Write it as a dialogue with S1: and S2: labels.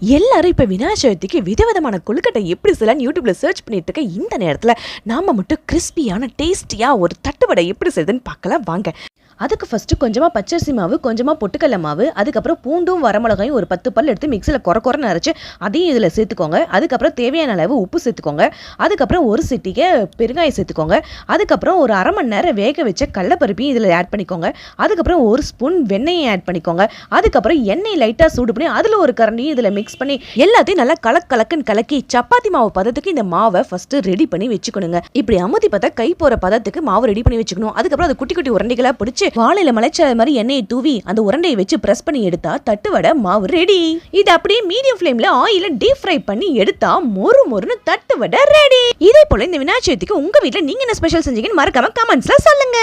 S1: எல்லாரும் இப்போ விநாயகர் சதுர்த்திக்கு விதவிதமான கொழுக்கட்டை எப்படி செய்யலாம்னு யூடியூப்ல சர்ச் பண்ணிட்டு இருக்க இந்த நேரத்தில் நாம மட்டும் கிறிஸ்பியான டேஸ்டியாக ஒரு தட்டுவடை எப்படி செய்யுதுன்னு பார்க்கலாம் வாங்க. அதுக்கு ஃபஸ்ட்டு கொஞ்சமாக பச்சரிசி மாவு, கொஞ்சமாக பொட்டுக்கடலை மாவு, அதுக்கப்புறம் பூண்டும் வரமிளகாயும் ஒரு 10 பல் எடுத்து மிக்சியில் குறைன்னு அரைச்சி அதையும் இதில் சேர்த்துக்கோங்க. அதுக்கப்புறம் தேவையான அளவு உப்பு சேர்த்துக்கோங்க. அதுக்கப்புறம் ஒரு சிட்டிகை பெருங்காயம் சேர்த்துக்கோங்க. அதுக்கப்புறம் ஒரு அரை மணி நேரம் வேக வச்ச கடலைப்பருப்பையும் இதில் ஆட் பண்ணிக்கோங்க. அதுக்கப்புறம் ஒரு ஸ்பூன் வெண்ணெயை ஆட் பண்ணிக்கோங்க. அதுக்கப்புறம் எண்ணெய் லைட்டாக சூடு பண்ணி அதில் ஒரு கரண்டியும் இதில் மிக்ஸ் பண்ணி எல்லாத்தையும் நல்லா கலக்குன்னு கலக்கி சப்பாத்தி மாவு பதத்துக்கு இந்த மாவை ஃபஸ்ட்டு ரெடி பண்ணி வச்சுக்கணுங்க. இப்படி அமுதி பார்த்தா கை போகிற பதத்துக்கு மாவு ரெடி பண்ணி வச்சுக்கணும். அதுக்கப்புறம் அது குட்டி குட்டி உருண்டைகளாக பிடிச்சி வாழையில மலைச்ச மாதிரி எண்ணெயை தூவி அந்த உருண்டையை வச்சு பிரஸ் பண்ணி எடுத்தா தட்டுவடை மாவு ரெடி. இது அப்படியே மீடியம் ஃப்ளேம்ல ஆயில டீப் ஃப்ரை பண்ணி எடுத்தா மொறுன்னு தட்டுவடை ரெடி. இதே போல இந்த விநாயகர் சதுர்த்திக்கு உங்க வீட்ல நீங்க என்ன ஸ்பெஷல் செஞ்சீங்கன்னு மறக்காம கமெண்ட்ஸ்ல சொல்லுங்க.